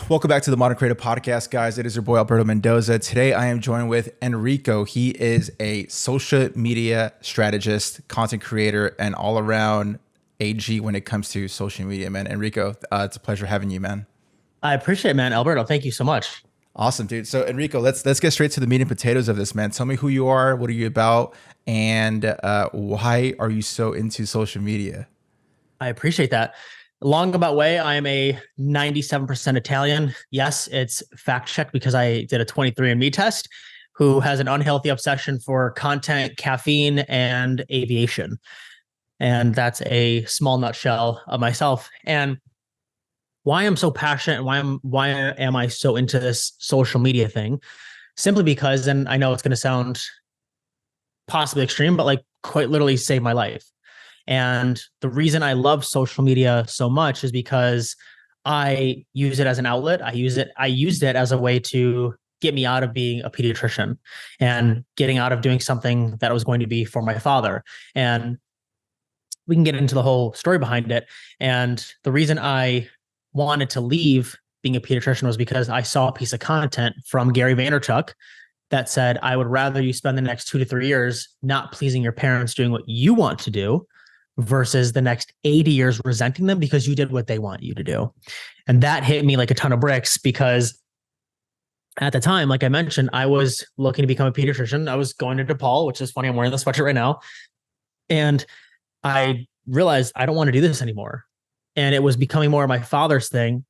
Welcome back to the Modern Creative Podcast, guys. It is your boy Alberto Mendoza. Today I am joined with Enrico. He is a social media strategist, content creator, and all-around AG when it comes to social media, man. Enrico, it's a pleasure having you, man. I appreciate it, man. Alberto, thank you so much. Awesome, dude. So Enrico, let's get straight to the meat and potatoes of this, man. Tell me who you are, what are you about, and why are you so into social media? I appreciate that. Long about way, I am a 97% Italian. Yes, it's fact checked because I did a 23andMe test, who has an unhealthy obsession for content, caffeine, and aviation. And that's a small nutshell of myself. And why I'm so passionate and why am I so into this social media thing? Simply because, and I know it's going to sound possibly extreme, but like quite literally saved my life. And the reason I love social media so much is because I use it as an outlet. I used it as a way to get me out of being a pediatrician and getting out of doing something that was going to be for my father. And we can get into the whole story behind it. And the reason I wanted to leave being a pediatrician was because I saw a piece of content from Gary Vaynerchuk that said, I would rather you spend the next 2 to 3 years not pleasing your parents doing what you want to do versus the next 80 years resenting them because you did what they want you to do. And that hit me like a ton of bricks because at the time, like I mentioned, I was looking to become a pediatrician. I was going to DePaul, which is funny. I'm wearing the sweatshirt right now. And I realized I don't want to do this anymore. And it was becoming more of my father's thing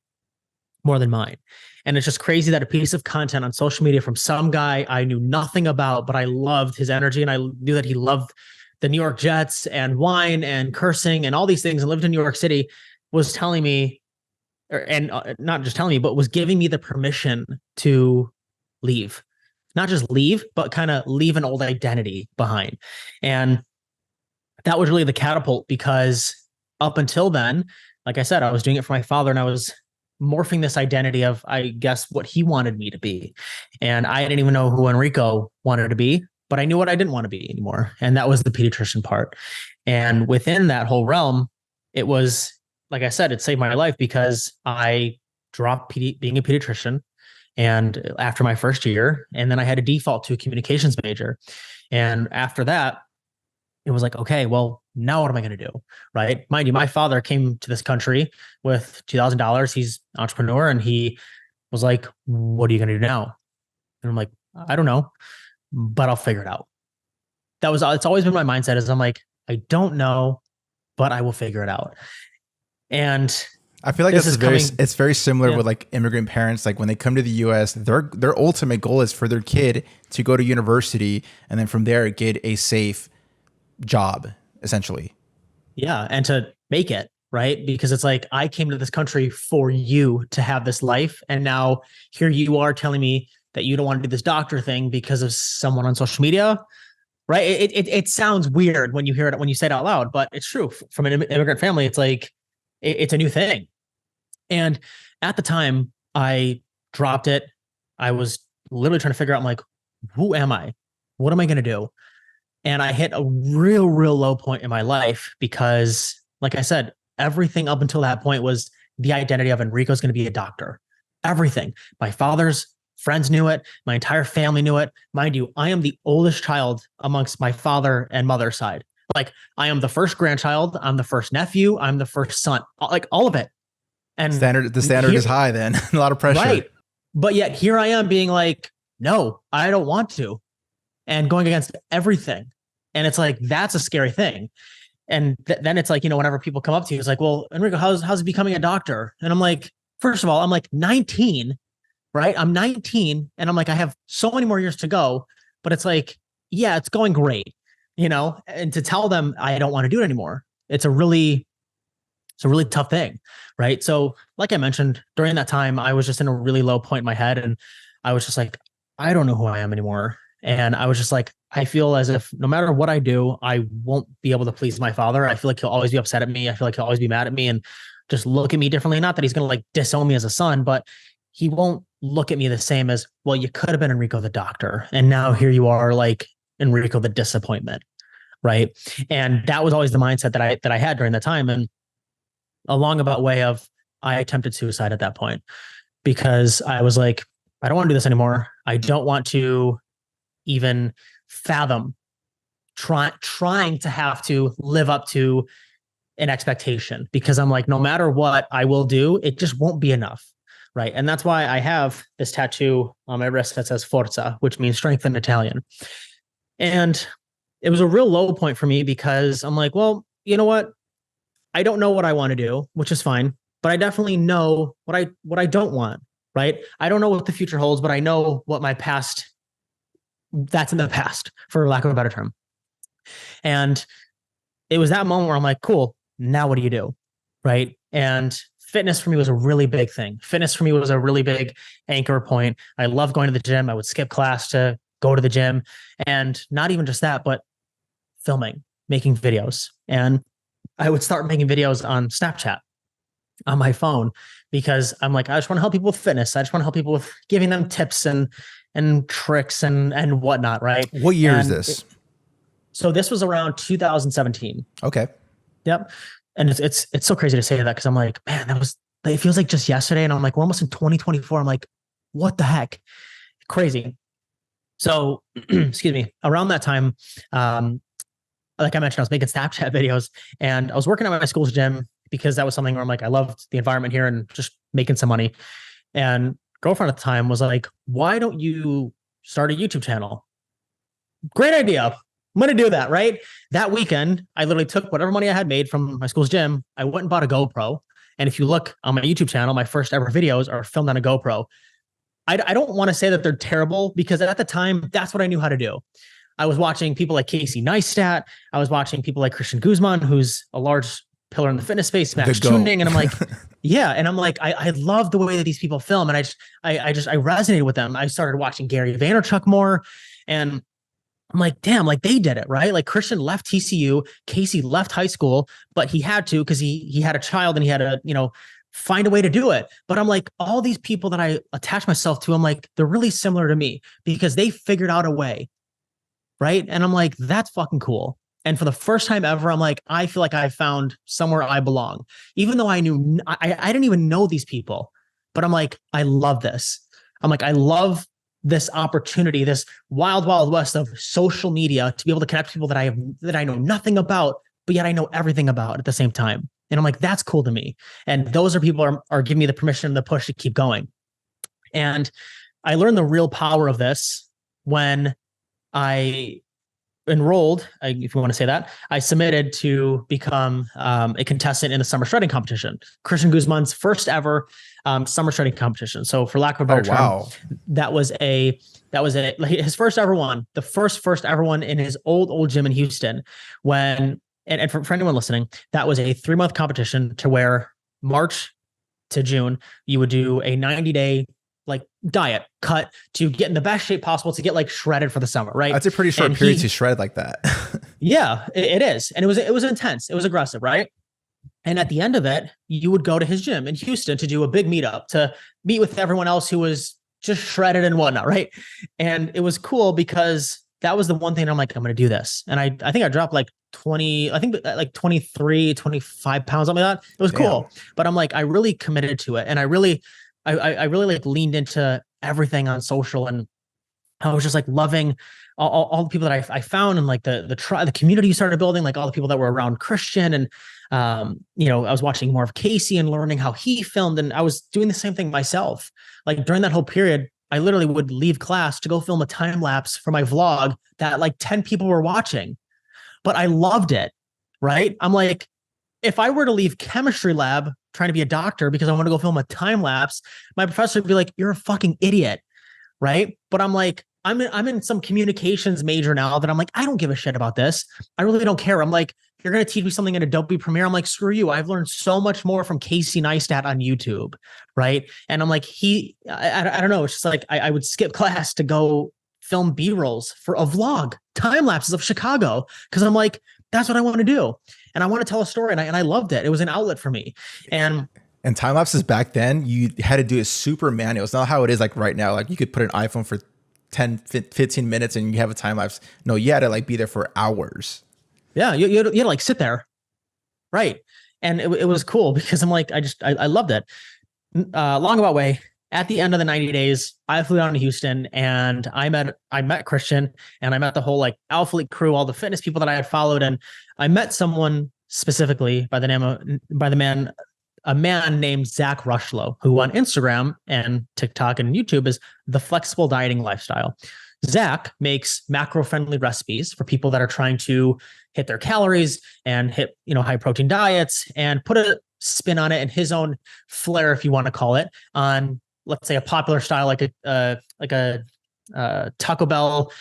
more than mine. And it's just crazy that a piece of content on social media from some guy I knew nothing about, but I loved his energy and I knew that he loved the New York Jets and wine and cursing and all these things and lived in New York City, was telling me, and not just telling me, but was giving me the permission to leave. Not just leave, but kind of leave an old identity behind. And that was really the catapult because up until then, like I said, I was doing it for my father and I was morphing this identity of, I guess, what he wanted me to be. And I didn't even know who Enrico wanted to be, but I knew what I didn't want to be anymore. And that was the pediatrician part. And within that whole realm, it was, like I said, it saved my life because I dropped being a pediatrician and after my first year, and then I had to default to a communications major. And after that, it was like, okay, well, now what am I going to do? Right. Mind you, my father came to this country with $2,000. He's an entrepreneur. And he was like, what are you going to do now? And I'm like, I don't know, but I'll figure it out. It's always been my mindset is I'm like, I don't know, but I will figure it out. And I feel like it's very similar with like immigrant parents. Like when they come to the US, their ultimate goal is for their kid to go to university and then from there get a safe job, essentially. Yeah. And to make it, right? Because it's like, I came to this country for you to have this life. And now here you are telling me that you don't want to do this doctor thing because of someone on social media, right? It sounds weird when you hear it, when you say it out loud, but it's true. From an immigrant family, it's like, it's a new thing. And at the time I dropped it. I was literally trying to figure out, I'm like, who am I? What am I going to do? And I hit a real low point in my life because, like I said, everything up until that point was the identity of Enrico's going to be a doctor. Everything. My father's friends knew it. My entire family knew it. Mind you, I am the oldest child amongst my father and mother's side. Like I am the first grandchild. I'm the first nephew. I'm the first son, like all of it. And the standard is high then. A lot of pressure. Right. But yet here I am being like, no, I don't want to. And going against everything. And it's like, that's a scary thing. And then it's like, whenever people come up to you, it's like, well, Enrico, how's becoming a doctor? And I'm like, first of all, I'm like 19, right? I'm 19 and I'm like, I have so many more years to go, but it's like, yeah, it's going great, and to tell them I don't want to do it anymore. It's a really tough thing. Right. So like I mentioned, during that time, I was just in a really low point in my head and I was just like, I don't know who I am anymore. And I was just like, I feel as if no matter what I do, I won't be able to please my father. I feel like he'll always be upset at me. I feel like he'll always be mad at me and just look at me differently. Not that he's going to like disown me as a son, but he won't look at me the same as, well, you could have been Enrico the doctor. And now here you are like Enrico the disappointment. Right. And that was always the mindset that I had during that time. And a long about way of I attempted suicide at that point because I was like, I don't want to do this anymore. I don't want to even fathom trying to have to live up to an expectation, because I'm like, no matter what I will do, it just won't be enough. Right. And that's why I have this tattoo on my wrist that says Forza, which means strength in Italian. And it was a real low point for me because I'm like, well, you know what? I don't know what I want to do, which is fine, but I definitely know what I don't want. Right. I don't know what the future holds, but I know what my past, that's in the past, for lack of a better term. And it was that moment where I'm like, cool, now what do you do? Right. And fitness for me was a really big thing. Fitness for me was a really big anchor point. I love going to the gym. I would skip class to go to the gym. And not even just that, but filming, making videos. And I would start making videos on Snapchat on my phone, because I'm like, I just want to help people with fitness. I just want to help people with giving them tips and tricks and whatnot. Right. What year is this? So this was around 2017. Okay. Yep. And it's so crazy to say that, because I'm like, man, it feels like just yesterday. And I'm like, we're almost in 2024. I'm like, what the heck? Crazy. So, excuse me, around that time, like I mentioned, I was making Snapchat videos, and I was working at my school's gym, because that was something where I'm like, I loved the environment here and just making some money. And girlfriend at the time was like, why don't you start a YouTube channel? Great idea. I'm going to do that. Right. That weekend, I literally took whatever money I had made from my school's gym. I went and bought a GoPro. And if you look on my YouTube channel, my first ever videos are filmed on a GoPro. I don't want to say that they're terrible, because at the time, that's what I knew how to do. I was watching people like Casey Neistat. I was watching people like Christian Guzman, who's a large pillar in the fitness space, Max Tuning. And I'm like, yeah. And I'm like, I love the way that these people film. And I resonated with them. I started watching Gary Vaynerchuk more. And I'm like, damn, like they did it, right? Like Christian left TCU, Casey left high school, but he had to, because he had a child and he had to, find a way to do it. But I'm like, all these people that I attach myself to, I'm like, they're really similar to me, because they figured out a way, right? And I'm like, that's fucking cool. And for the first time ever, I'm like, I feel like I found somewhere I belong, even though I didn't even know these people, but I'm like, I love this. I'm like, I love this opportunity, this wild, wild west of social media, to be able to connect people that I know nothing about, but yet I know everything about at the same time. And I'm like, that's cool to me. And those are people are giving me the permission and the push to keep going. And I learned the real power of this when I enrolled, if you want to say that, I submitted to become a contestant in the summer shredding competition, Christian Guzman's first ever summer shredding competition. So for lack of a better term, that was his first ever one, the first ever one in his old gym in Houston. And for anyone listening, that was a 3-month competition, to where March to June, you would do a 90-day like diet cut to get in the best shape possible to get like shredded for the summer, right? That's a pretty short period to shred like that. Yeah, it is. And it was intense. It was aggressive, right? And at the end of it, you would go to his gym in Houston to do a big meetup, to meet with everyone else who was just shredded and whatnot, right? And it was cool, because that was the one thing I'm like, I'm going to do this. And I think I dropped like 23, 25 pounds, something like that. It was cool. But I'm like, I really committed to it. And I really like leaned into everything on social, and I was just like loving all the people that I found, and like the community you started building, like all the people that were around Christian. And, I was watching more of Casey and learning how he filmed, and I was doing the same thing myself. Like during that whole period, I literally would leave class to go film a time lapse for my vlog that like 10 people were watching, but I loved it. Right. I'm like, if I were to leave chemistry lab trying to be a doctor because I want to go film a time lapse, my professor would be like, you're a fucking idiot. Right. But I'm like, I'm in some communications major now that I'm like, I don't give a shit about this. I really don't care. I'm like, you're going to teach me something in Adobe Premiere. I'm like, screw you. I've learned so much more from Casey Neistat on YouTube. Right. And I'm like, I don't know. It's just like, I would skip class to go film B-rolls for a vlog, time lapses of Chicago. Cause I'm like, that's what I want to do. And I want to tell a story. And I loved it. It was an outlet for me. And time lapses back then, you had to do it super manual. It's not how it is like right now. Like you could put an iPhone for 10, 15 minutes and you have a time lapse. No, you had to like be there for hours. Yeah. You had to like sit there. Right. And it was cool because I'm like, I loved it. Long about way. At the end of the 90 days, I flew down to Houston and I met Christian and I met the whole like Alpha League crew, all the fitness people that I had followed. And I met someone specifically by the name of a man named Zach Rushlow, who on Instagram and TikTok and YouTube is the flexible dieting lifestyle. Zach makes macro-friendly recipes for people that are trying to hit their calories and hit, high protein diets and put a spin on it and his own flair, if you want to call it, on let's say a popular style like a Taco Bell,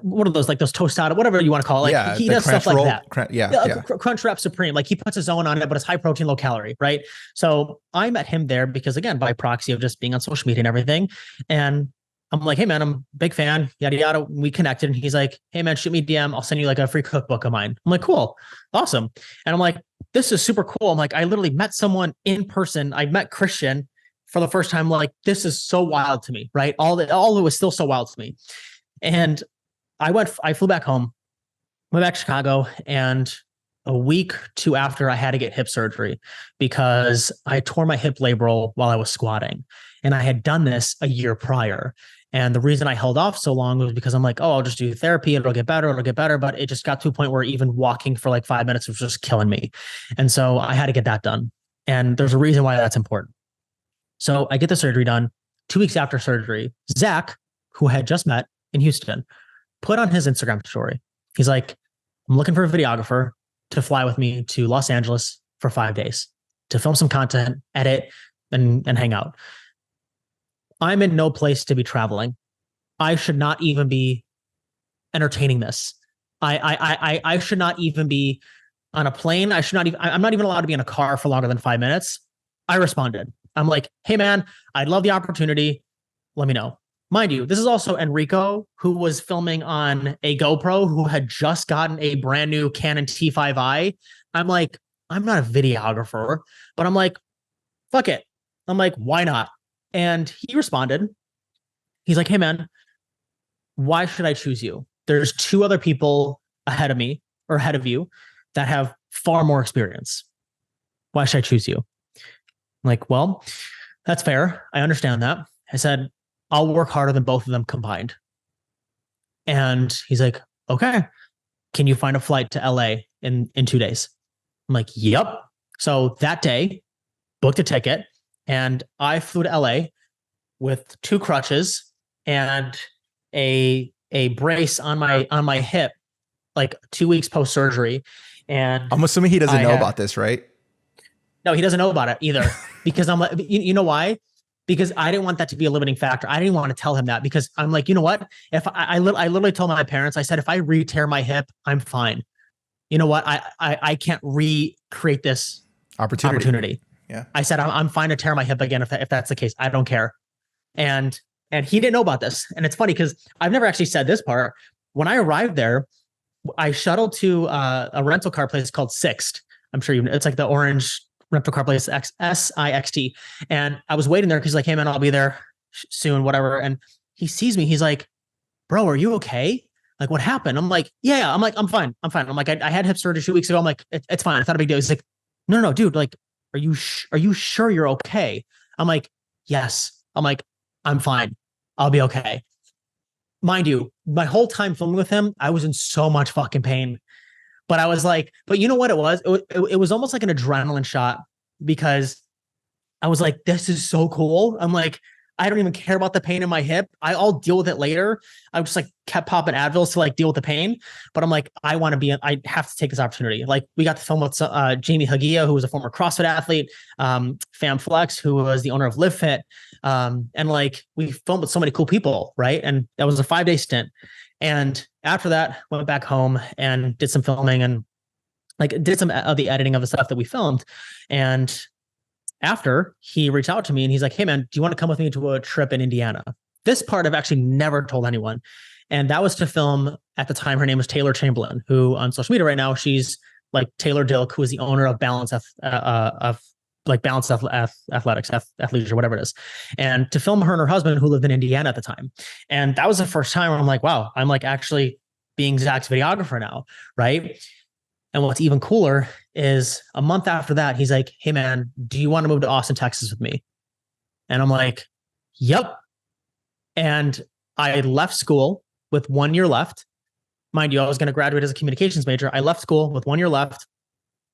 what are those, like those tostada, whatever you want to call it. Like he does stuff like that. Crunchwrap Supreme, like he puts his own on it, but it's high protein, low calorie, right? So I met him there because again, by proxy of just being on social media and everything. And I'm like, hey man, I'm a big fan, yada, yada. We connected and he's like, hey man, shoot me a DM. I'll send you like a free cookbook of mine. I'm like, cool. Awesome. And I'm like, this is super cool. I'm like, I literally met someone in person. I met Christian for the first time. Like, this is so wild to me, right? All of it was still so wild to me. And I flew back home, went back to Chicago, and a week or two after I had to get hip surgery because I tore my hip labral while I was squatting. And I had done this a year prior. And the reason I held off so long was because I'm like, oh, I'll just do therapy. It'll get better. But it just got to a point where even walking for like 5 minutes was just killing me. And so I had to get that done. And there's a reason why that's important. So I get the surgery done. 2 weeks after surgery, Zach, who I had just met in Houston, put on his Instagram story. He's like, I'm looking for a videographer to fly with me to Los Angeles for 5 days to film some content, edit, and hang out. I'm in no place to be traveling. I should not even be entertaining this. I should not even be on a plane. I'm not even allowed to be in a car for longer than 5 minutes. I responded. I'm like, hey man, I'd love the opportunity. Let me know. Mind you, this is also Enrico, who was filming on a GoPro, who had just gotten a brand new Canon T5i. I'm like, I'm not a videographer, but I'm like, fuck it. I'm like, why not? And he responded. He's like, hey man, why should I choose you? There's 2 other people ahead of you that have far more experience. Why should I choose you? I'm like, well, that's fair. I understand that. I said, I'll work harder than both of them combined. And he's like, okay, can you find a flight to LA in 2 days? I'm like, yep. So that day, booked a ticket, and I flew to LA with 2 crutches and a brace on my hip, like 2 weeks post surgery. And I'm assuming he doesn't know about this, right? No, he doesn't know about it either. Because I'm like, you know why? Because I didn't want that to be a limiting factor. I didn't want to tell him that because I'm like, you know what? If I literally told my parents, I said, if I re-tear my hip, I'm fine. You know what? I can't recreate this opportunity. Yeah. I said, I'm fine to tear my hip again if that's the case. I don't care. And he didn't know about this. And it's funny because I've never actually said this part. When I arrived there, I shuttled to a rental car place called Sixt. I'm sure it's like the orange rental car place, Sixt. And I was waiting there because he's like, hey man, I'll be there soon, whatever. And he sees me. He's like, bro, are you okay? Like, what happened? I'm like, yeah. I'm like, I'm fine. I'm like, I had hip surgery 2 weeks ago. I'm like, it's fine. It's not a big deal. He's like, no, dude. Like, are you sure you're okay? I'm like, yes. I'm like, I'm fine. I'll be okay. Mind you, my whole time filming with him, I was in so much fucking pain. But I was like, but you know what it was? It was almost like an adrenaline shot because I was like, this is so cool. I'm like, I don't even care about the pain in my hip. I'll deal with it later. I just like kept popping Advils to like deal with the pain. But I'm like, I have to take this opportunity. Like we got to film with Jamie Hagia, who was a former CrossFit athlete, Fam Flex, who was the owner of Live Fit. And like we filmed with so many cool people, right? And that was a 5-day stint. And after that, went back home and did some filming and like did some of the editing of the stuff that we filmed. And after, he reached out to me and he's like, hey man, do you want to come with me to a trip in Indiana? This part I've actually never told anyone. And that was to film, at the time, her name was Taylor Chamberlain, who on social media right now, she's like Taylor Dilk, who is the owner of Balance Athletics, Athleisure, whatever it is. And to film her and her husband, who lived in Indiana at the time. And that was the first time where I'm like, wow, I'm like actually being Zach's videographer now, right? And what's even cooler is a month after that, he's like, hey man, do you want to move to Austin, Texas with me? And I'm like, yep. And I left school with 1 year left. Mind you, I was going to graduate as a communications major. I left school with 1 year left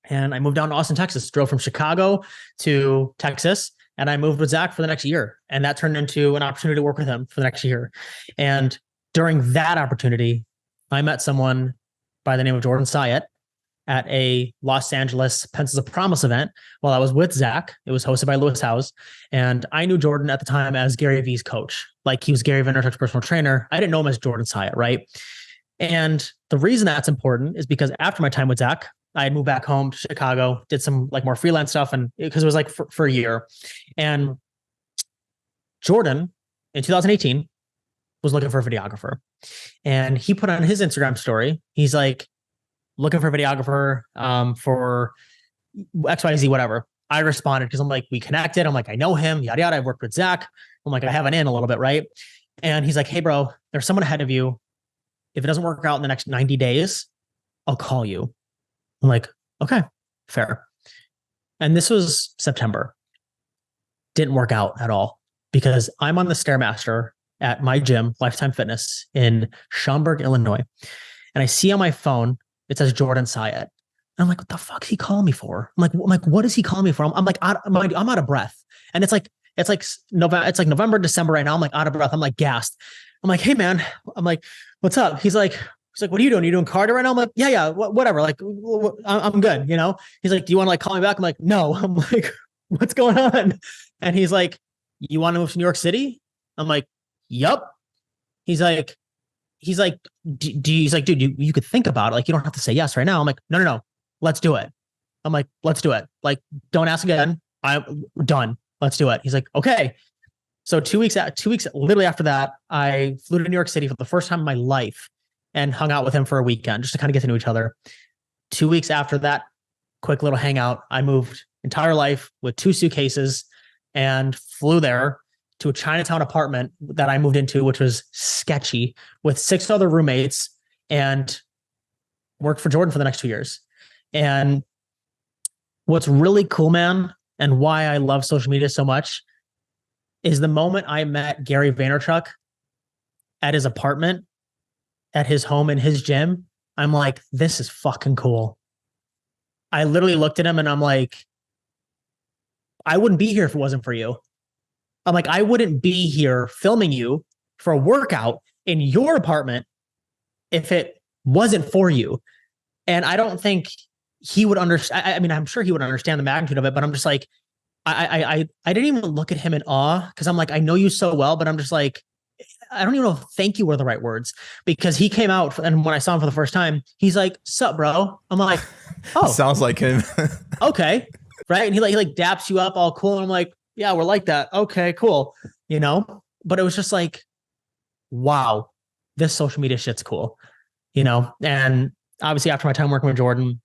and I moved down to Austin, Texas, drove from Chicago to Texas. And I moved with Zach for the next year. And that turned into an opportunity to work with him for the next year. And during that opportunity, I met someone by the name of Jordan Syatt at a Los Angeles Pencils of Promise event while I was with Zach. It was hosted by Lewis Howes. And I knew Jordan at the time as Gary Vee's coach. Like he was Gary Vaynerchuk's personal trainer. I didn't know him as Jordan Syatt, right? And the reason that's important is because after my time with Zach, I had moved back home to Chicago, did some like more freelance stuff, and because it was like for a year. And Jordan in 2018 was looking for a videographer. And he put on his Instagram story, he's like, looking for a videographer for XYZ, whatever. I responded because I'm like, we connected. I'm like, I know him, yada, yada. I've worked with Zach. I'm like, I have an in a little bit, right? And he's like, hey, bro, there's someone ahead of you. If it doesn't work out in the next 90 days, I'll call you. I'm like, okay, fair. And this was September. Didn't work out at all because I'm on the Stairmaster at my gym, Lifetime Fitness in Schaumburg, Illinois. And I see on my phone, it says Jordan Syatt. And I'm like, what the fuck is he calling me for? I'm like, what is he calling me for? I'm like, I'm out of breath. And it's like November, December right now. I'm like out of breath. I'm like gassed. I'm like, hey man, I'm like, what's up? He's like, what are you doing? You doing cardio right now? I'm like, yeah, whatever. Like, I'm good. You know, he's like, do you want to like call me back? I'm like, no. I'm like, what's going on? And he's like, you want to move to New York City? I'm like, yup. He's like, he's like, dude, you could think about it. Like, you don't have to say yes right now. I'm like, no. Let's do it. I'm like, let's do it. Like, don't ask again. I'm done. Let's do it. He's like, okay. So 2 weeks literally after that, I flew to New York City for the first time in my life and hung out with him for a weekend just to kind of get to know each other. 2 weeks after that quick little hangout, I moved entire life with 2 suitcases and flew there to a Chinatown apartment that I moved into, which was sketchy, with 6 other roommates, and worked for Jordan for the next 2 years. And what's really cool, man, and why I love social media so much is the moment I met Gary Vaynerchuk at his apartment, at his home in his gym, I'm like, this is fucking cool. I literally looked at him and I'm like, I wouldn't be here if it wasn't for you. I'm like, I wouldn't be here filming you for a workout in your apartment if it wasn't for you. And I don't think he would understand. I mean, I'm sure he would understand the magnitude of it, but I'm just like, I didn't even look at him in awe because I'm like, I know you so well, but I'm just like, I don't even know if thank you were the right words, because he came out and when I saw him for the first time, he's like, sup, bro? I'm like, oh, Sounds like him. okay. Right. And he like daps you up all cool. And I'm like, yeah, we're like that. Okay, cool. You know, but it was just like, wow, this social media shit's cool. You know, and obviously after my time working with Jordan,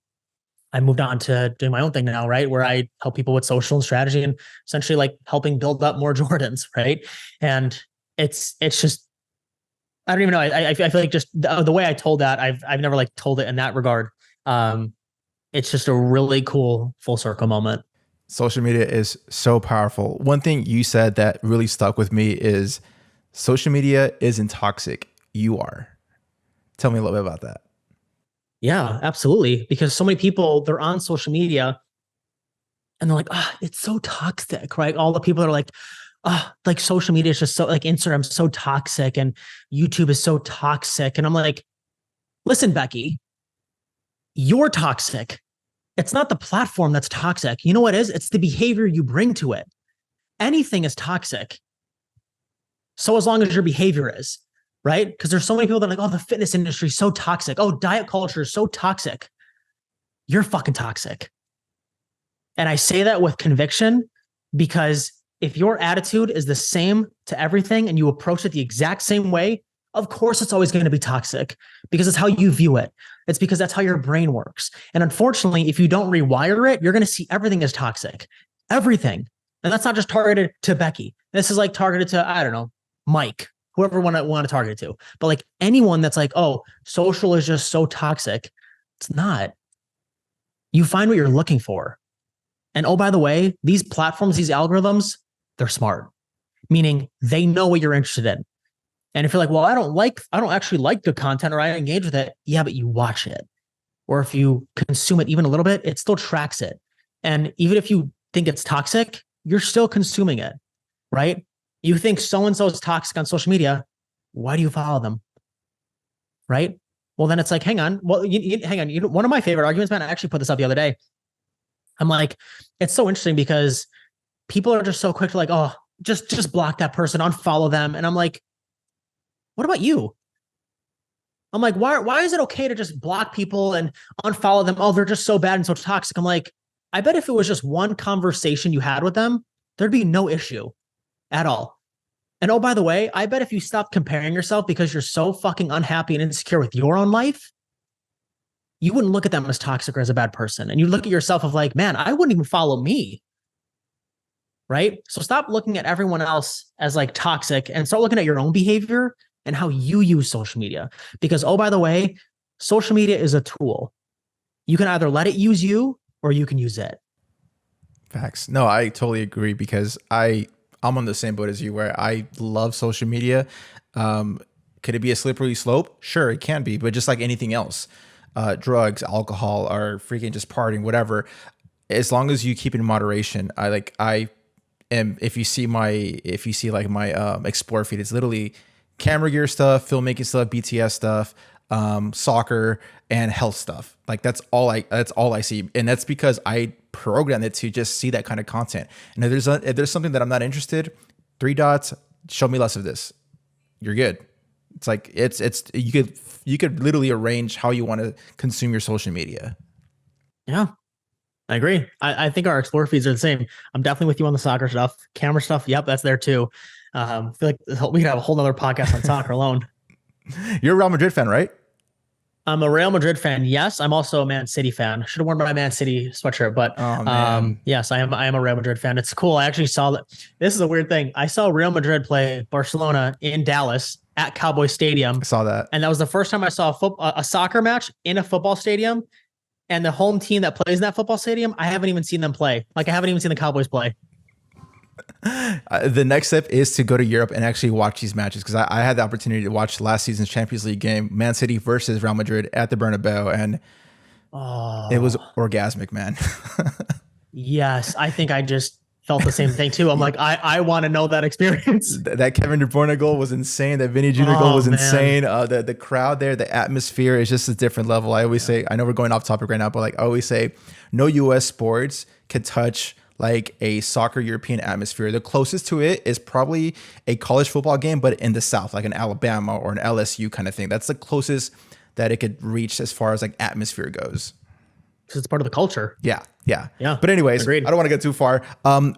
I moved on to doing my own thing now, right? Where I help people with social and strategy and essentially like helping build up more Jordans, right? And it's just, I don't even know. I feel like just the way I told that, I've never like told it in that regard. It's just a really cool full circle moment. Social media is so powerful. One thing you said that really stuck with me is social media isn't toxic. You are. Tell me a little bit about that. Yeah, absolutely. Because so many people, they're on social media and they're like, it's so toxic, right? All the people are like, like social media is just so like Instagram's so toxic and YouTube is so toxic. And I'm like, listen, Becky, you're toxic. It's not the platform that's toxic. You know what it is? It's the behavior you bring to it. Anything is toxic. So as long as your behavior is, right? Because there's so many people that are like, oh, the fitness industry is so toxic. Oh, diet culture is so toxic. You're fucking toxic. And I say that with conviction because if your attitude is the same to everything and you approach it the exact same way, of course it's always going to be toxic because it's how you view it. It's because that's how your brain works. And unfortunately, if you don't rewire it, you're going to see everything as toxic. Everything. And that's not just targeted to Becky. This is like targeted to, I don't know, Mike, whoever want to target it to. But like anyone that's like, oh, social is just so toxic. It's not. You find what you're looking for. And oh, by the way, these platforms, these algorithms, they're smart. meaning they know what you're interested in. And if you're like, well, I don't actually like the content or I engage with it. Yeah, but you watch it. Or if you consume it even a little bit, it still tracks it. And even if you think it's toxic, you're still consuming it, right? You think so-and-so is toxic on social media. Why do you follow them? Right? Well, then it's like, hang on. Well, hang on. One of my favorite arguments, man, I actually put this up the other day. I'm like, it's so interesting because people are just so quick to like, oh, just block that person, unfollow them. And I'm like, what about you? I'm like, why is it okay to just block people and unfollow them? Oh, they're just so bad and so toxic. I'm like, I bet if it was just one conversation you had with them, there'd be no issue at all. And oh, by the way, I bet if you stop comparing yourself because you're so fucking unhappy and insecure with your own life, you wouldn't look at them as toxic or as a bad person. And you look at yourself of like, man, I wouldn't even follow me. Right? So stop looking at everyone else as like toxic and start looking at your own behavior and how you use social media. Because, oh, by the way, social media is a tool. You can either let it use you or you can use it. Facts. No, I totally agree because I'm on the same boat as you where I love social media. Could it be a slippery slope? Sure, it can be, but just like anything else, drugs, alcohol, or freaking just partying, whatever. As long as you keep it in moderation, I am. If you see like my explore feed, it's literally camera gear stuff, filmmaking stuff, BTS stuff, soccer, and health stuff. Like that's all I see, and that's because I programmed it to just see that kind of content. And if there's something that I'm not interested, 3 dots, show me less of this. You're good. It's like it's you could literally arrange how you want to consume your social media. Yeah, I agree. I think our explore feeds are the same. I'm definitely with you on the soccer stuff, camera stuff. Yep, that's there too. I feel like we could have a whole nother podcast on soccer alone. You're a Real Madrid fan, right? I'm a Real Madrid fan. Yes, I'm also a Man City fan. Should have worn my Man City sweatshirt, but Oh man. yes, I am. I am a Real Madrid fan. It's cool. I actually saw that. This is a weird thing. I saw Real Madrid play Barcelona in Dallas at Cowboy Stadium, I saw that. and that was the first time I saw a soccer match in a football stadium. And the home team that plays in that football stadium, I haven't even seen them play. Like I haven't even seen the Cowboys play. The next step is to go to Europe and actually watch these matches because I had the opportunity to watch last season's Champions League game, Man City versus Real Madrid at the Bernabeu, and it was orgasmic, man. Yes, I think I just felt the same thing too. I'm like, I want to know that experience. That Kevin De Bruyne goal was insane. That Vinny Jr. goal was insane. The crowd there, the atmosphere is just a different level. I always say, I know we're going off topic right now, but like I always say, no U.S. sports could touch like a soccer European atmosphere. The closest to it is probably a college football game, but in the South, like an Alabama or an LSU kind of thing. That's the closest that it could reach as far as like atmosphere goes. Because it's part of the culture. Yeah. Yeah. But anyways, Agreed. I don't want to get too far.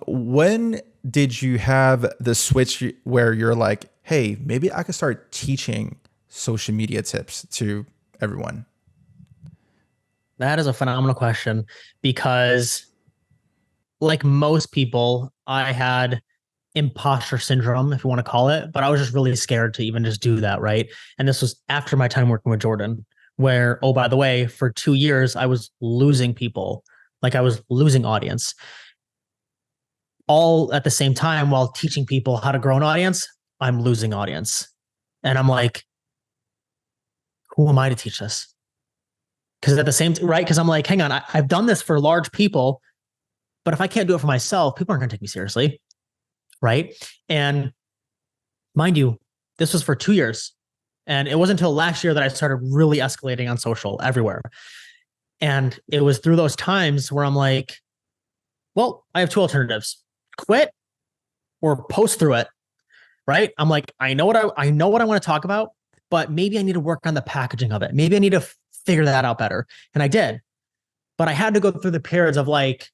When did you have the switch where you're like, hey, maybe I could start teaching social media tips to everyone? That is a phenomenal question because, like most people, I had imposter syndrome, if you want to call it, but I was just really scared to even just do that, right? And this was after my time working with Jordan, where, oh, by the way, for 2 years, I was losing people. Like I was losing audience. All at the same time while teaching people how to grow an audience, I'm losing audience. And I'm like, who am I to teach this? Because at the same time, right? Because I'm like, hang on, I've done this for large people, but if I can't do it for myself, people aren't going to take me seriously, right? And mind you, this was for 2 years. And it wasn't until last year that I started really escalating on social everywhere. And it was through those times where I'm like, well, I have 2 alternatives: quit or post through it, right? I'm like, I know what I want to talk about, but maybe I need to work on the packaging of it. Maybe I need to figure that out better. And I did. But I had to go through the periods of like,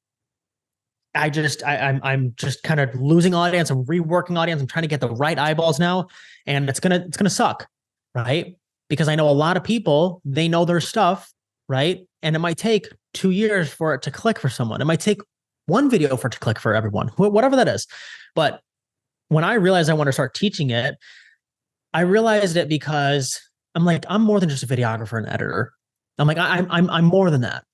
I'm just kind of losing audience. I'm reworking audience. I'm trying to get the right eyeballs now. And it's gonna suck, right? Because I know a lot of people, they know their stuff, right? And it might take 2 years for it to click for someone. It might take one video for it to click for everyone, whatever that is. But when I realized I want to start teaching it, I realized it because I'm like, I'm more than just a videographer and editor. I'm like, I'm more than that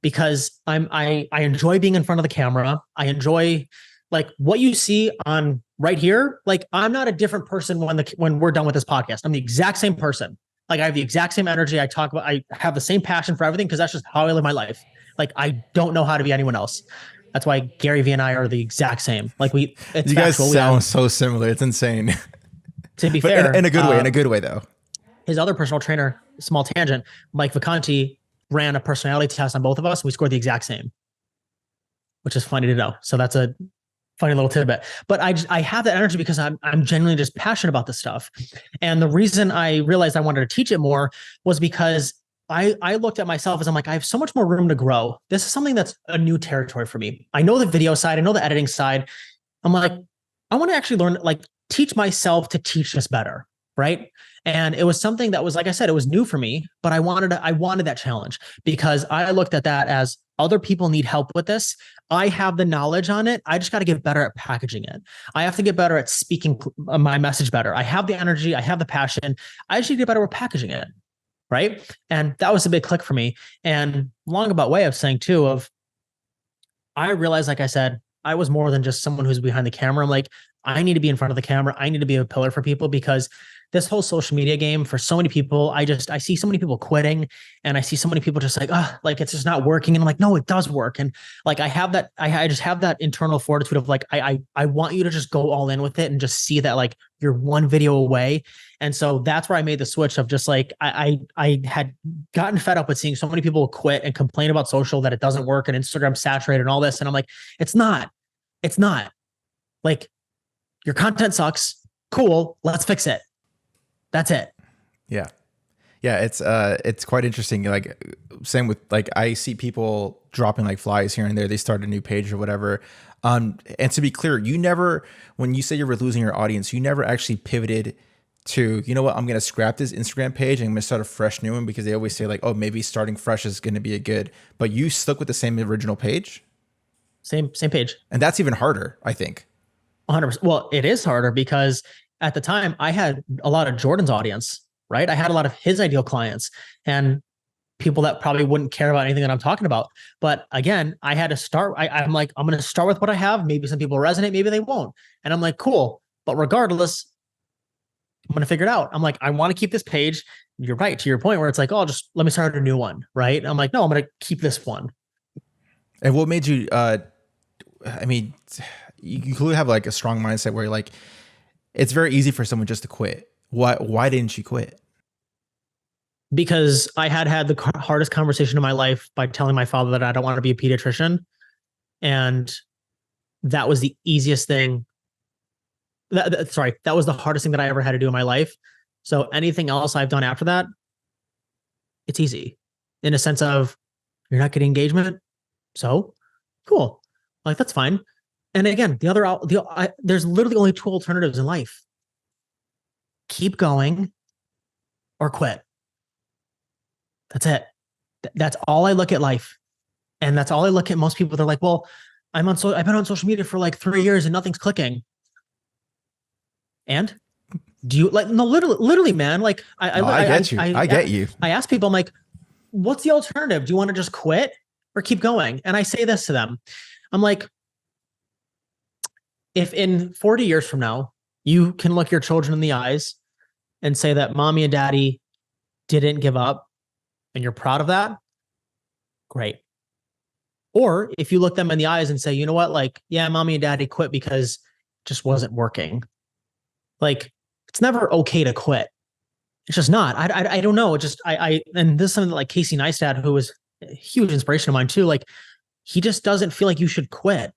because I enjoy being in front of the camera. I enjoy Like what you see on right here, like I'm not a different person when we're done with this podcast. I'm the exact same person. Like I have the exact same energy. I have the same passion for everything because that's just how I live my life. Like I don't know how to be anyone else. That's why Gary Vee and I are the exact same. It's You guys factual. We have, sound so similar. It's insane. to be But fair, in a good way, in a good way though. his other personal trainer, small tangent, Mike Vacanti, ran a personality test on both of us. We scored the exact same, which is funny to know. So that's a funny little tidbit. But I have that energy because I'm genuinely just passionate about this stuff. And the reason I realized I wanted to teach it more was because I looked at myself as I'm like, I have so much more room to grow. This is something that's a new territory for me. I know the video side, I know the editing side. I'm like, I want to actually learn, like, teach myself to teach this better. Right. And it was something that was, like I said, it was new for me, but I wanted that challenge because I looked at that as other people need help with this. I have the knowledge on it. I just got to get better at packaging it. I have to get better at speaking my message better. I have the energy. I have the passion. I just need to get better with packaging it. Right. And that was a big click for me. And long about way of saying too, I realized, like I said, I was more than just someone who's behind the camera. I'm like, I need to be in front of the camera. I need to be a pillar for people because this whole social media game for so many people, I see so many people quitting and I see so many people just like, like it's just not working. And I'm like, no, it does work. And like, I just have that internal fortitude of like, I want you to just go all in with it and just see that like you're one video away. And so that's where I made the switch of just like, I had gotten fed up with seeing so many people quit and complain about social, that it doesn't work and Instagram's saturated and all this. And I'm like, it's not like your content sucks. Cool. Let's fix it. That's it. Yeah. Yeah. It's quite interesting. Like same with like, I see people dropping like flies here and there. They start a new page or whatever. And to be clear, you never, when you say you were losing your audience, you never actually pivoted to, you know what, I'm going to scrap this Instagram page and I'm going to start a fresh new one because they always say like, oh, maybe starting fresh is going to be a good, but you stuck with the same original page. Same page. And that's even harder, I think. 100%. Well, it is harder because at the time I had a lot of Jordan's audience, right? I had a lot of his ideal clients and people that probably wouldn't care about anything that I'm talking about. But again, I had to start. I'm like, I'm going to start with what I have. Maybe some people resonate, maybe they won't. And I'm like, cool. But regardless, I'm going to figure it out. I'm like, I want to keep this page. You're right. To your point where it's like, oh, just let me start a new one. Right. I'm like, no, I'm going to keep this one. And what made you, I mean, you clearly have like a strong mindset where you're like, it's very easy for someone just to quit. Why didn't you quit? Because I had the hardest conversation of my life by telling my father that I don't want to be a pediatrician. And that was the easiest thing. That was the hardest thing that I ever had to do in my life. So anything else I've done after that, it's easy in a sense of you're not getting engagement. So cool. Like, that's fine. And again, there's literally only two alternatives in life. Keep going or quit. That's it. That's all I look at life. And that's all I look at most people. They're like, well, I've been on social media for like 3 years and nothing's clicking. And do you like, no, literally, man, like I get you. I ask people, I'm like, what's the alternative? Do you want to just quit or keep going? And I say this to them. I'm like, if in 40 years from now, you can look your children in the eyes and say that mommy and daddy didn't give up and you're proud of that, great. Or if you look them in the eyes and say, you know what, like, yeah, mommy and daddy quit because it just wasn't working. Like, it's never okay to quit. It's just not. I don't know. It just, and this is something that like Casey Neistat, who was a huge inspiration of mine too. Like, he just doesn't feel like you should quit.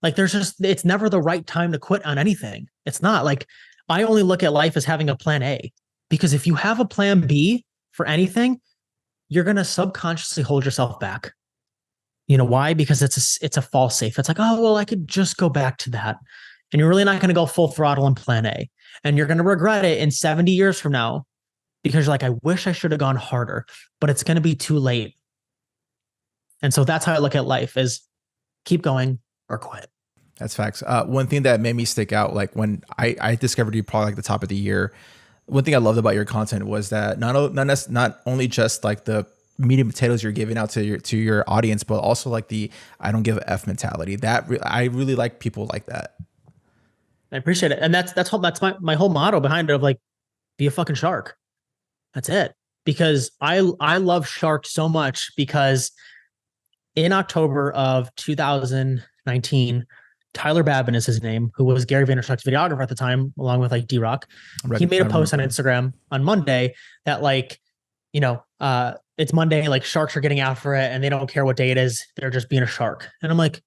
Like, it's never the right time to quit on anything. It's not. Like, I only look at life as having a plan A, because if you have a plan B for anything, you're going to subconsciously hold yourself back. You know why? Because it's a false safe. It's like, oh, well, I could just go back to that. And you're really not going to go full throttle in plan A. And you're going to regret it in 70 years from now because you're like, I wish I should have gone harder, but it's going to be too late. And so that's how I look at life, is keep going or quit. That's facts. One thing that made me stick out, like when I discovered you probably like the top of the year, one thing I loved about your content was that not only just like the meat and potatoes you're giving out to your audience, but also like the I don't give a f mentality. I really like people like that. I appreciate it. And that's my whole motto behind it of like, be a fucking shark. That's it. Because I love sharks so much because in October of 2019, Tyler Babin is his name, who was Gary Vaynerchuk's videographer at the time, along with like D-Rock. He made a post on Instagram on Monday that like, it's Monday, like sharks are getting after it and they don't care what day it is. They're just being a shark. And I'm like,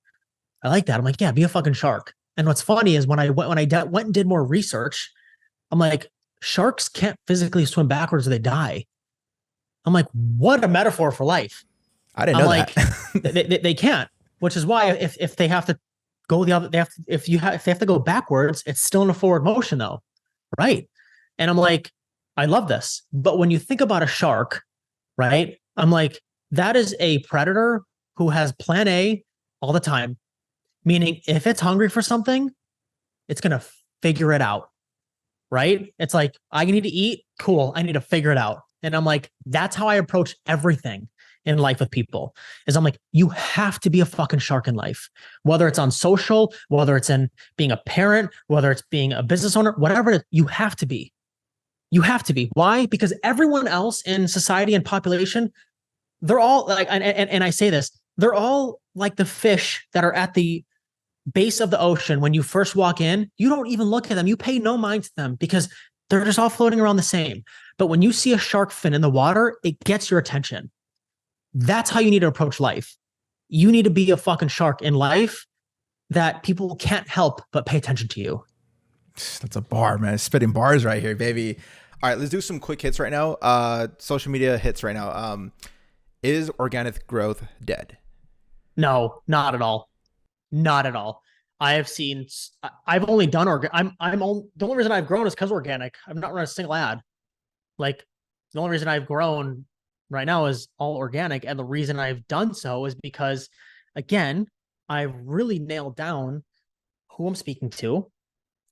I like that. I'm like, yeah, be a fucking shark. And what's funny is when I went and did more research, I'm like, sharks can't physically swim backwards or they die. I'm like, what a metaphor for life. I didn't know like, that. they can't, which is why if they have to go the other, if they have to go backwards, it's still in a forward motion though. Right. And I'm like, I love this. But when you think about a shark, right, I'm like, that is a predator who has plan A all the time. Meaning if it's hungry for something, it's going to figure it out. Right. It's like, I need to eat. Cool. I need to figure it out. And I'm like, that's how I approach everything in life with people is I'm like, you have to be a fucking shark in life, whether it's on social, whether it's in being a parent, whether it's being a business owner, whatever it is, you have to be. You have to be. Why? Because everyone else in society and population, they're all like, and I say this, they're all like the fish that are at the base of the ocean. When you first walk in, you don't even look at them. You pay no mind to them because they're just all floating around the same. But when you see a shark fin in the water, it gets your attention. That's how you need to approach life. You need to be a fucking shark in life that people can't help but pay attention to you. That's a bar, man. Spitting bars right here, baby. All right, let's do some quick hits right now. Social media hits right now. Is organic growth dead? No, not at all. Not at all. I've only done organic. The only reason I've grown is because organic. I've not run a single ad. Like the only reason I've grown right now is all organic. And the reason I've done so is because, again, I've really nailed down who I'm speaking to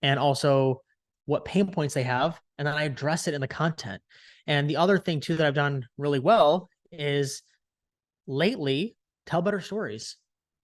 and also what pain points they have. And then I address it in the content. And the other thing, too, that I've done really well is lately tell better stories,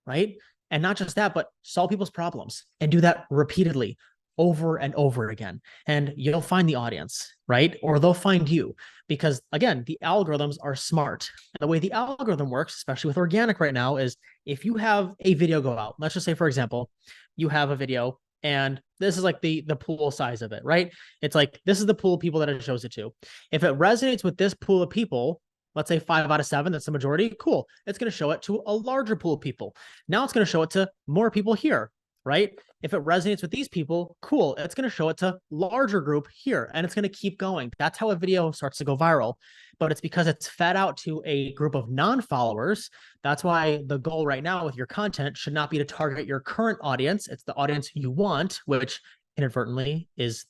right? And not just that, but solve people's problems and do that repeatedly over and over again. And you'll find the audience, right? Or they'll find you because, again, the algorithms are smart. And the way the algorithm works, especially with organic right now, is if you have a video go out, let's just say, for example, you have a video and this is like the pool size of it, right? It's like, this is the pool of people that it shows it to. If it resonates with this pool of people, let's say 5 out of 7, that's the majority. Cool. It's going to show it to a larger pool of people. Now it's going to show it to more people here, right? If it resonates with these people, cool. It's going to show it to larger group here, and it's going to keep going. That's how a video starts to go viral. But it's because it's fed out to a group of non-followers. That's why the goal right now with your content should not be to target your current audience. It's the audience you want, which inadvertently is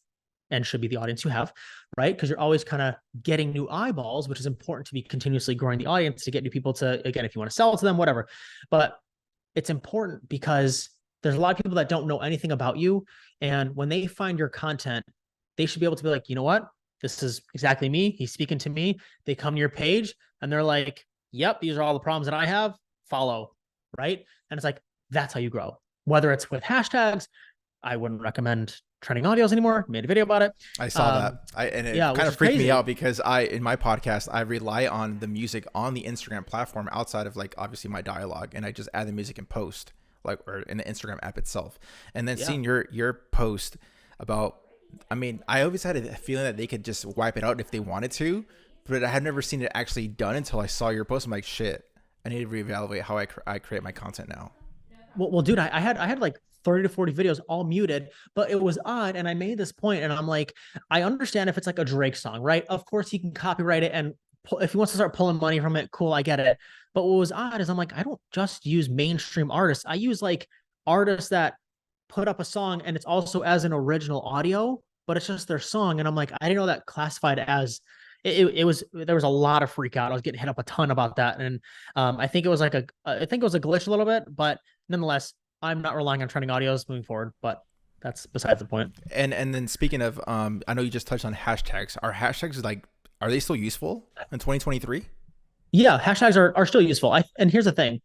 and should be the audience you have, right? Because you're always kind of getting new eyeballs, which is important to be continuously growing the audience to get new people to, again, if you want to sell to them, whatever. But it's important because there's a lot of people that don't know anything about you. And when they find your content, they should be able to be like, you know what? This is exactly me. He's speaking to me. They come to your page and they're like, yep, these are all the problems that I have. Follow, right? And it's like, that's how you grow. Whether it's with hashtags, I wouldn't recommend trending audios anymore. Made a video about it. I saw that. It kind of freaked me out because in my podcast, I rely on the music on the Instagram platform outside of like obviously my dialogue, and I just add the music in post, like or in the Instagram app itself. And then seeing your post about, I mean, I always had a feeling that they could just wipe it out if they wanted to, but I had never seen it actually done until I saw your post. I'm like, shit, I need to reevaluate how I create my content now. Well, dude, I had like 30 to 40 videos all muted, but it was odd. And I made this point and I'm like, I understand if it's like a Drake song, right? Of course he can copyright it. And if he wants to start pulling money from it, cool, I get it. But what was odd is I'm like, I don't just use mainstream artists. I use like artists that put up a song and it's also as an original audio, but it's just their song. And I'm like, I didn't know that classified as there was a lot of freak out. I was getting hit up a ton about that. And I think it was like I think it was a glitch a little bit, but nonetheless, I'm not relying on trending audios moving forward, but that's besides the point. And then speaking of, I know you just touched on hashtags. Are hashtags are they still useful in 2023? Yeah, hashtags are still useful. And here's the thing.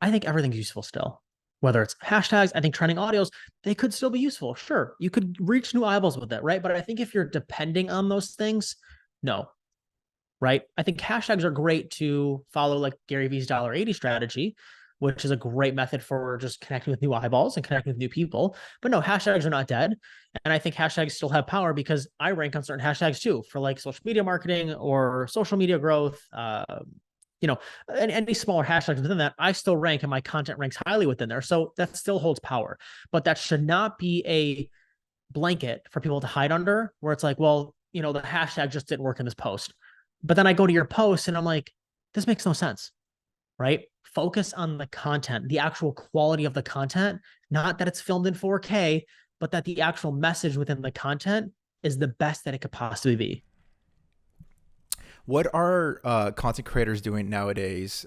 I think everything's useful still. Whether it's hashtags, I think trending audios, they could still be useful. Sure, you could reach new eyeballs with it, right? But I think if you're depending on those things, no, right? I think hashtags are great to follow, like Gary Vee's $80 strategy, which is a great method for just connecting with new eyeballs and connecting with new people. But no, hashtags are not dead. And I think hashtags still have power because I rank on certain hashtags too for like social media marketing or social media growth. You know, and any smaller hashtags within that, I still rank and my content ranks highly within there. So that still holds power. But that should not be a blanket for people to hide under where it's like, well, the hashtag just didn't work in this post. But then I go to your post and I'm like, this makes no sense, right? Focus on the content, the actual quality of the content, not that it's filmed in 4K, but that the actual message within the content is the best that it could possibly be. What are content creators doing nowadays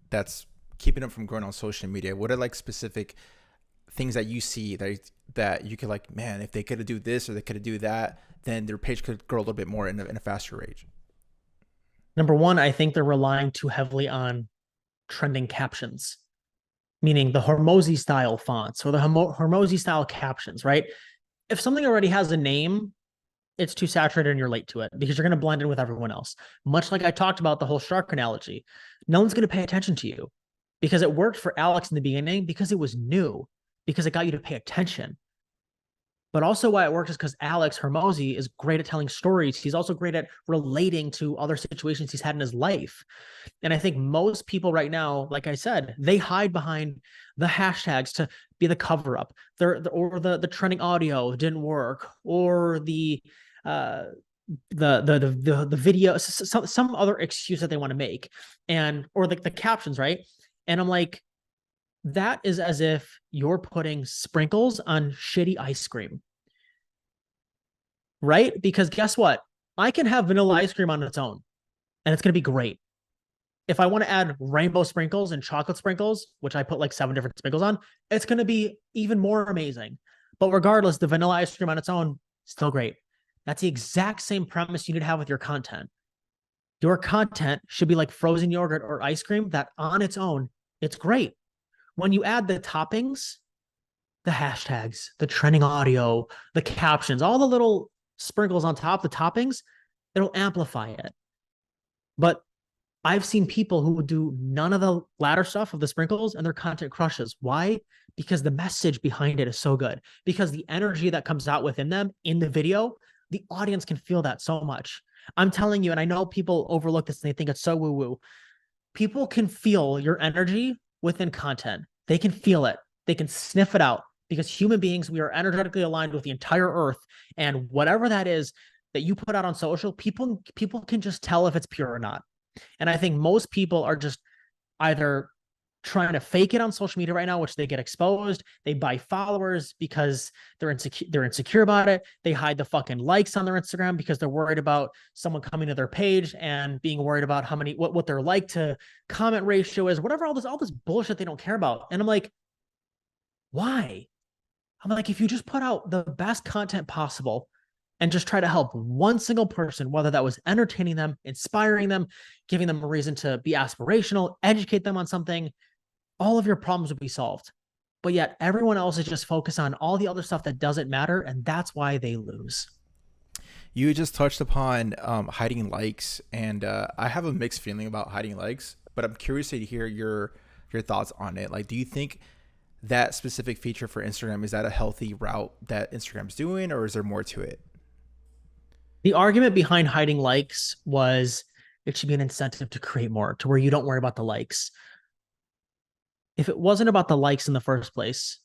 that's keeping them from growing on social media? What are like specific things that you see that you could like, man, if they could do this or they could do that, then their page could grow a little bit more in a faster rate? Number one, I think they're relying too heavily on trending captions, meaning the Hormozy style fonts or the Hormozy style captions, right? If something already has a name, it's too saturated and you're late to it because you're going to blend in with everyone else. Much like I talked about the whole shark analogy, no one's going to pay attention to you because it worked for Alex in the beginning because it was new, because it got you to pay attention. But also why it works is because Alex Hermosi is great at telling stories. He's also great at relating to other situations he's had in his life. And I think most people right now, like I said, they hide behind the hashtags to be the cover up, or the trending audio didn't work, or uh, the video, some other excuse that they want to make, and or like the captions, right? And I'm like, that is as if you're putting sprinkles on shitty ice cream, right? Because guess what? I can have vanilla ice cream on its own and it's going to be great. If I want to add rainbow sprinkles and chocolate sprinkles, which I put like 7 different sprinkles on, it's going to be even more amazing. But regardless, the vanilla ice cream on its own, still great. That's the exact same premise you need to have with your content. Your content should be like frozen yogurt or ice cream that on its own, it's great. When you add the toppings, the hashtags, the trending audio, the captions, all the little sprinkles on top, the toppings, it'll amplify it. But I've seen people who would do none of the latter stuff of the sprinkles and their content crushes. Why? Because the message behind it is so good. Because the energy that comes out within them in the video, the audience can feel that so much. I'm telling you, and I know people overlook this and they think it's so woo-woo. People can feel your energy within content. They can feel it. They can sniff it out because human beings, we are energetically aligned with the entire earth. And whatever that is that you put out on social, people can just tell if it's pure or not. And I think most people are just either trying to fake it on social media right now, which they get exposed. They buy followers because they're insecure about it. They hide the fucking likes on their Instagram because they're worried about someone coming to their page and being worried about how many what their like to comment ratio is, whatever, all this bullshit they don't care about. And I'm like, why? I'm like, if you just put out the best content possible and just try to help one single person, whether that was entertaining them, inspiring them, giving them a reason to be aspirational, educate them on something, all of your problems would be solved. But yet everyone else is just focused on all the other stuff that doesn't matter. And that's why they lose. You just touched upon hiding likes, and I have a mixed feeling about hiding likes, but I'm curious to hear your thoughts on it. Like, do you think that specific feature for Instagram, is that a healthy route that Instagram's doing, or is there more to it? The argument behind hiding likes was it should be an incentive to create more, to where you don't worry about the likes. If it wasn't about the likes in the first place,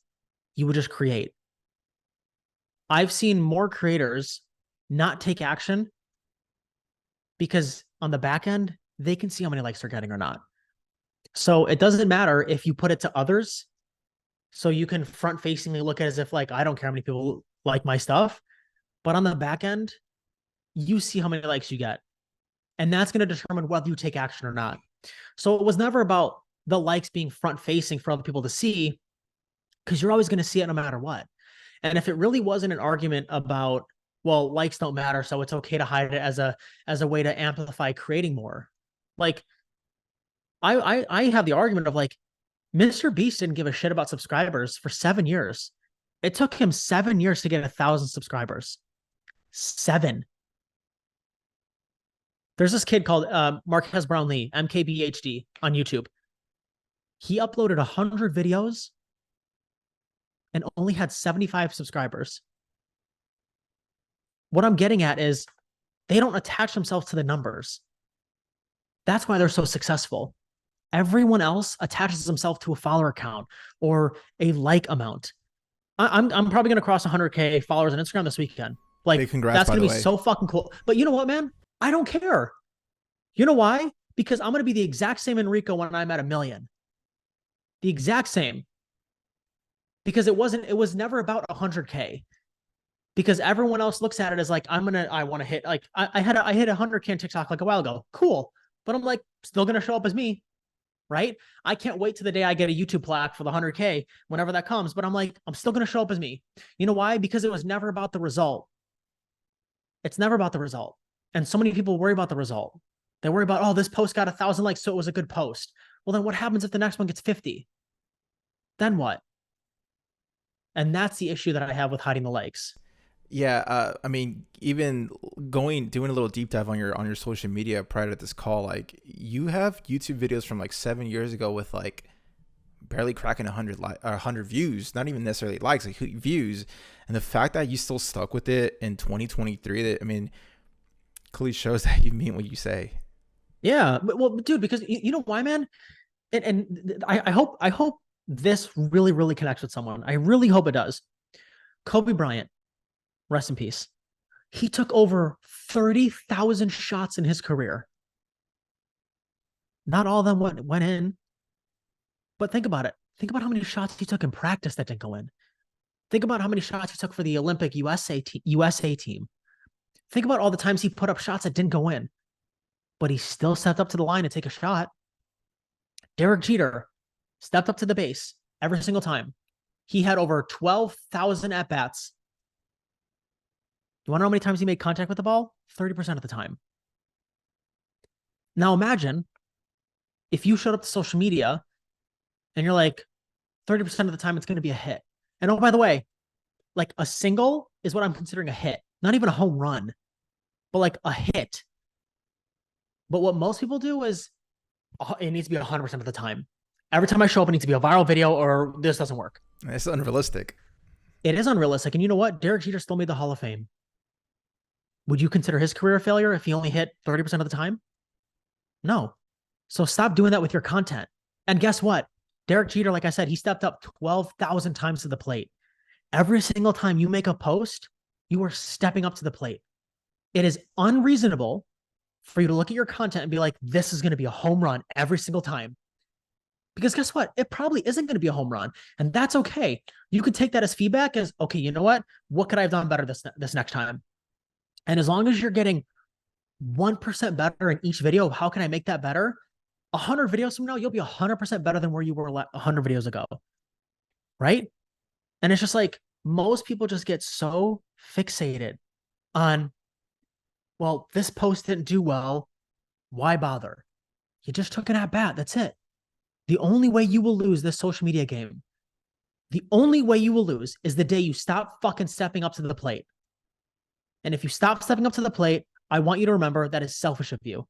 you would just create. I've seen more creators not take action because on the back end, they can see how many likes they're getting or not. So it doesn't matter if you put it to others. So you can front facingly look at it as if like, I don't care how many people like my stuff, but on the back end, you see how many likes you get. And that's going to determine whether you take action or not. So it was never about the likes being front facing for other people to see, because you're always going to see it no matter what. And if it really wasn't an argument about, well, likes don't matter, so it's okay to hide it as a way to amplify creating more, Like I have the argument of like Mr. Beast didn't give a shit about subscribers for 7 years. It took him 7 years to get 1,000 subscribers. 7. There's this kid called Marquez Brownlee, MKBHD, on YouTube. He uploaded 100 videos and only had 75 subscribers. What I'm getting at is they don't attach themselves to the numbers. That's why they're so successful. Everyone else attaches themselves to a follower count or a like amount. I'm probably going to cross 100K followers on Instagram this weekend. Like, Big congrats, that's by going the to be way. so fucking cool. But you know what, man? I don't care. You know why? Because I'm going to be the exact same Enrico when I'm at 1 million. The exact same. Because it was never about 100K. Because everyone else looks at it as like, I want to hit, like, I hit 100K on TikTok like a while ago. Cool. But I'm like, still going to show up as me. Right? I can't wait to the day I get a YouTube plaque for the 100K, whenever that comes. But I'm like, I'm still going to show up as me. You know why? Because it was never about the result. It's never about the result. And so many people worry about the result. They worry about, oh, this post got 1,000 likes, so it was a good post. Well, then what happens if the next one gets 50? Then what? And that's the issue that I have with hiding the likes. Yeah, I mean, even doing a little deep dive on your social media prior to this call, like you have YouTube videos from like 7 years ago with like barely cracking 100 views, not even necessarily likes, like views, and the fact that you still stuck with it in 2023, that I mean, clearly shows that you mean what you say. Yeah, well, dude, because you know why, man? And I hope this really, really connects with someone. I really hope it does. Kobe Bryant, rest in peace. He took over 30,000 shots in his career. Not all of them went in, but think about it. Think about how many shots he took in practice that didn't go in. Think about how many shots he took for the Olympic USA team. Think about all the times he put up shots that didn't go in, but he still stepped up to the line to take a shot. Derek Jeter stepped up to the base every single time. He had over 12,000 at-bats. You want to know how many times he made contact with the ball? 30% of the time. Now imagine if you showed up to social media and you're like, 30% of the time it's going to be a hit. And oh, by the way, like a single is what I'm considering a hit, not even a home run, but like a hit. But what most people do is it needs to be 100% of the time. Every time I show up, it needs to be a viral video or this doesn't work. It's unrealistic. It is unrealistic. And you know what? Derek Jeter still made the Hall of Fame. Would you consider his career a failure if he only hit 30% of the time? No. So stop doing that with your content. And guess what? Derek Jeter, like I said, he stepped up 12,000 times to the plate. Every single time you make a post, you are stepping up to the plate. It is unreasonable for you to look at your content and be like, this is going to be a home run every single time. Because guess what? It probably isn't going to be a home run. And that's okay. You could take that as feedback as, okay, you know what? What could I have done better this next time? And as long as you're getting 1% better in each video, how can I make that better? 100 videos from now, you'll be 100% better than where you were 100 videos ago. Right? And it's just like, most people just get so fixated on, well, this post didn't do well. Why bother? You just took an at bat. That's it. The only way you will lose this social media game, the only way you will lose is the day you stop fucking stepping up to the plate. And if you stop stepping up to the plate, I want you to remember that is selfish of you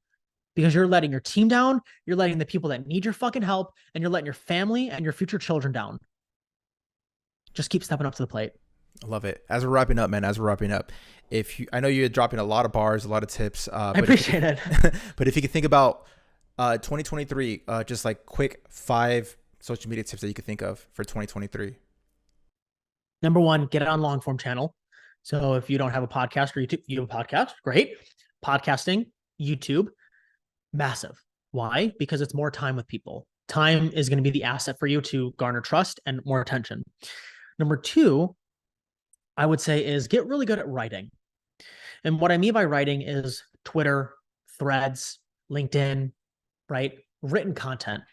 because you're letting your team down. You're letting the people that need your fucking help, and you're letting your family and your future children down. Just keep stepping up to the plate. I love it. As we're wrapping up, man, I know you're dropping a lot of bars, a lot of tips. I appreciate it. But if you could think about 2023, just like quick 5 social media tips that you could think of for 2023. Number 1, get it on long form channel. So if you don't have a podcast or YouTube, you have a podcast, great. Podcasting, YouTube, massive. Why? Because it's more time with people. Time is going to be the asset for you to garner trust and more attention. Number 2, I would say, is get really good at writing. And what I mean by writing is Twitter, Threads, LinkedIn, right? Written content.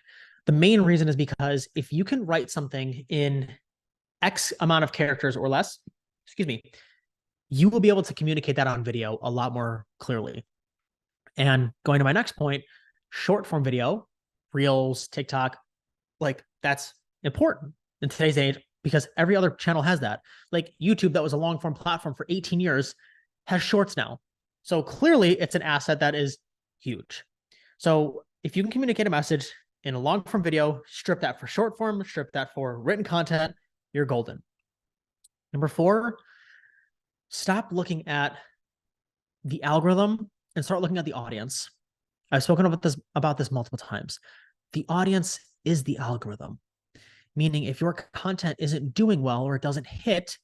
The main reason is because if you can write something in X amount of characters or less, you will be able to communicate that on video a lot more clearly. And going to my next point, Short form video, Reels, TikTok, like that's important in today's age because every other channel has that. Like YouTube, that was a long form platform for 18 years, has shorts now. So clearly it's an asset that is huge. So if you can communicate a message in a long form video, strip that for short form, strip that for written content, you're golden. Number 4, stop looking at the algorithm and start looking at the audience. I've spoken about this multiple times. The audience is the algorithm, meaning if your content isn't doing well or it doesn't hit,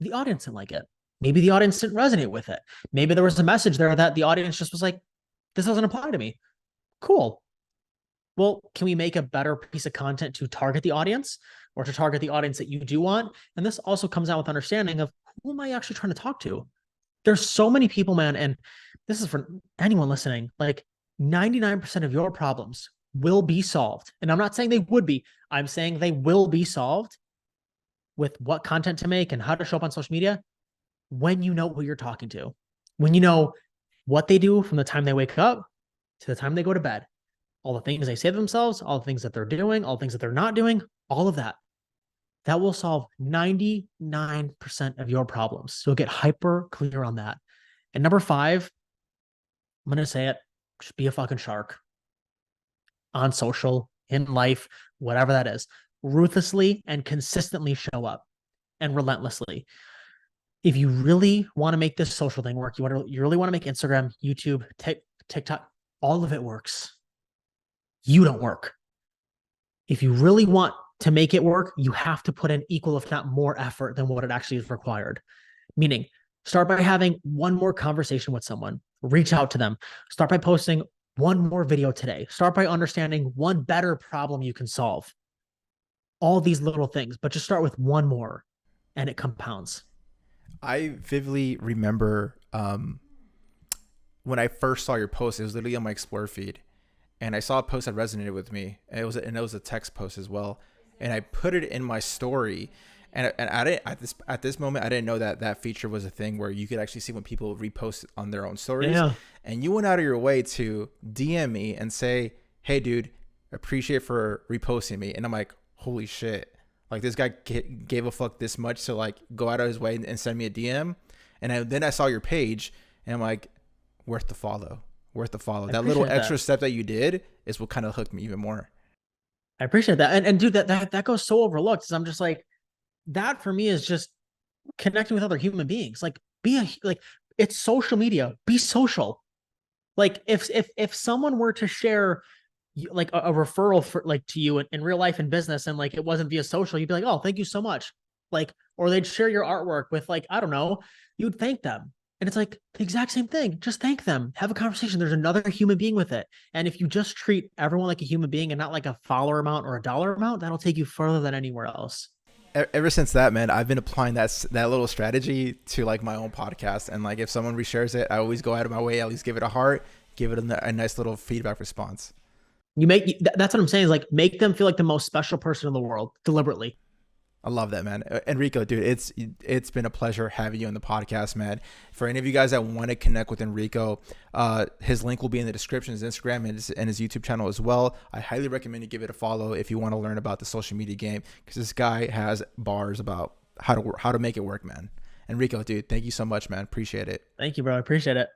the audience didn't like it. Maybe the audience didn't resonate with it. Maybe there was a message there that the audience just was like, this doesn't apply to me. Cool. Well, can we make a better piece of content to target the audience or to target the audience that you do want? And this also comes out with understanding of who am I actually trying to talk to? There's so many people, man. And this is for anyone listening, like 99% of your problems will be solved. And I'm not saying they would be, I'm saying they will be solved with what content to make and how to show up on social media when you know who you're talking to, when you know what they do from the time they wake up to the time they go to bed, all the things they say to themselves, all the things that they're doing, all the things that they're not doing, all of that. That will solve 99% of your problems. So get hyper clear on that. And number 5, I'm going to say it, just be a fucking shark on social, in life, whatever that is. Ruthlessly and consistently show up and relentlessly. If you really want to make this social thing work, you really want to make Instagram, YouTube, TikTok, all of it works. You don't work. If you really want to make it work, you have to put in equal, if not more effort than what it actually is required. Meaning, start by having one more conversation with someone, reach out to them, start by posting one more video today, start by understanding one better problem you can solve. All these little things, but just start with one more and it compounds. I vividly remember when I first saw your post, it was literally on my Explore feed. And I saw a post that resonated with me. And it was a text post as well. And I put it in my story. And I didn't at this moment I didn't know that that feature was a thing where you could actually see when people repost on their own stories. Yeah. And you went out of your way to DM me and say, "Hey, dude, appreciate for reposting me." And I'm like, "Holy shit!" Like this guy gave a fuck this much to like go out of his way and send me a DM. And then I saw your page and I'm like, worth the follow. Worth the follow. That little extra step that you did is what kind of hooked me even more. I appreciate that. And dude, that goes so overlooked. I'm just like, that for me is just connecting with other human beings. Like it's social media. Be social. Like if someone were to share like a referral for like to you in real life and business and like it wasn't via social, you'd be like, oh, thank you so much. Like, or they'd share your artwork with like, I don't know, you'd thank them. And it's like the exact same thing. Just thank them. Have a conversation. There's another human being with it. And if you just treat everyone like a human being and not like a follower amount or a dollar amount, that'll take you further than anywhere else. Ever since that, man, I've been applying that little strategy to like my own podcast. And like if someone reshares it, I always go out of my way, at least give it a heart, give it a nice little feedback response. That's what I'm saying is like make them feel like the most special person in the world deliberately. I love that, man. Enrico, dude, it's been a pleasure having you on the podcast, man. For any of you guys that want to connect with Enrico, his link will be in the description, his Instagram and his YouTube channel as well. I highly recommend you give it a follow if you want to learn about the social media game, because this guy has bars about how to make it work, man. Enrico, dude, thank you so much, man. Appreciate it. Thank you, bro. I appreciate it.